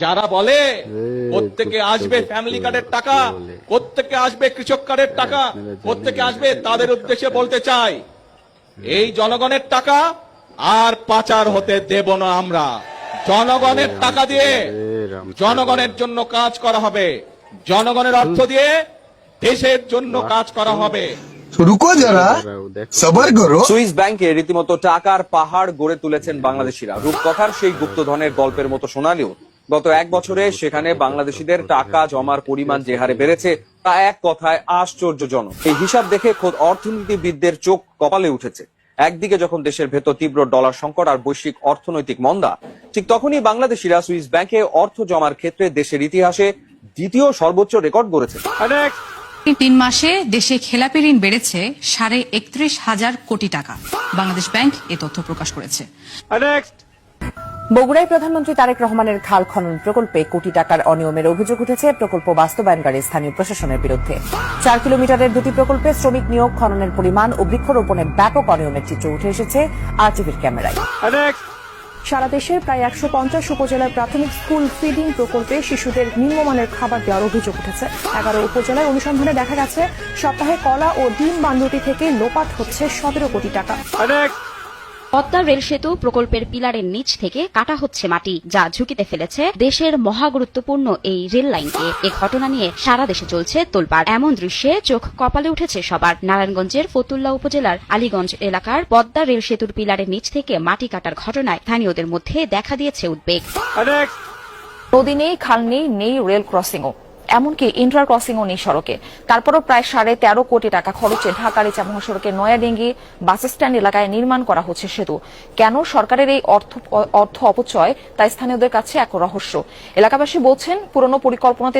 যারা বলে প্রত্যেকে আসবে ফ্যামিলি কার্ডের টাকা, প্রত্যেকে আসবে কৃষক কার্ডের টাকা, প্রত্যেকে আসবে, তাদের উদ্দেশ্যে বলতে চাই এই জনগণের টাকা আর পাচার হতে দেব না আমরা। জনগণের টাকা দিয়ে জনগণের জন্য কাজ করা হবে, জনগণের অর্থ দিয়ে দেশের জন্য কাজ করা হবে। রুকো যারা, সবার করো। সুইস ব্যাংকে রীতিমতো টাকার পাহাড় গড়ে তুলেছেন বাংলাদেশিরা। রূপকথার সেই গুপ্তধনের গল্পের মতো শোনালেও গত এক বছরে সেখানে বাংলাদেশিদের টাকা জমার পরিমাণ যে হারে বেড়েছে তা এক কথায় আশ্চর্যজনক। এই হিসাব দেখে খোদ অর্থনীতিবিদদের চোখ কপালে উঠেছে। একদিকে যখন দেশের ভেতর তীব্র ডলার সংকট আর বৈশ্বিক অর্থনৈতিক মন্দা, ঠিক তখনই বাংলাদেশিরা সুইস ব্যাংকে অর্থ জমার ক্ষেত্রে দেশের ইতিহাসে দ্বিতীয় সর্বোচ্চ রেকর্ড গড়েছে। 3 মাসে দেশে খেলাপি ঋণ বেড়েছে 31,500 কোটি টাকা। বাংলাদেশ ব্যাংক এ তথ্য প্রকাশ করেছে। বগুড়ায় প্রধানমন্ত্রী তারেক রহমানের খাল খনন প্রকল্পে কোটি টাকার অনিয়মের অভিযোগ উঠেছে প্রকল্প বাস্তবায়নকারী স্থানীয় প্রশাসনের বিরুদ্ধে। 4 কিলোমিটারের দুটি প্রকল্পে শ্রমিক নিয়োগ, খননের পরিমাণ ও বৃক্ষরোপণে ব্যাপক অনিয়মের চিত্র উঠে এসেছে আরটিভির ক্যামেরায়। সারা দেশের প্রায় 150 উপজেলার প্রাথমিক স্কুল ফিডিং প্রকল্পে শিশুদের নিম্নমানের খাবার দেওয়ার অভিযোগ উঠেছে। 11 উপজেলায় অনুসন্ধানে দেখা গেছে সপ্তাহে কলা ও ডিম বান্ধবী থেকে লোপাট হচ্ছে 17 কোটি টাকা। পদ্মা রেল সেতু প্রকল্পের পিলারের নিচ থেকে কাটা হচ্ছে মাটি, যা ঝুঁকিতে ফেলেছে দেশের মহাগুরুত্বপূর্ণ এই রেল লাইনকে। এ ঘটনা নিয়ে সারা দেশে চলছে তোলপাড়। এমন দৃশ্যে চোখ কপালে উঠেছে সবার। নারায়ণগঞ্জের ফতুল্লা উপজেলার আলীগঞ্জ এলাকার পদ্মা রেল সেতুর পিলারের নিচ থেকে মাটি কাটার ঘটনায় স্থানীয়দের মধ্যে দেখা দিয়েছে উদ্বেগ। নদী নেই, খাল নেই, নেই রেল ক্রসিংও, এমনকি ইন্টার ক্রসিংও নেই সড়কে। তারপরও প্রায় 13.5 কোটি টাকা খরচে ঢাকা রিচা মহাসড়কের নয়াডেঙ্গি বাস স্ট্যান্ড এলাকায় নির্মাণ করা হচ্ছে সেতু। কেন সরকারের এই অর্থ অপচয় তা স্থানীয়দের কাছে এক রহস্য। এলাকাবাসী বলছেন পুরনো পরিকল্পনাতে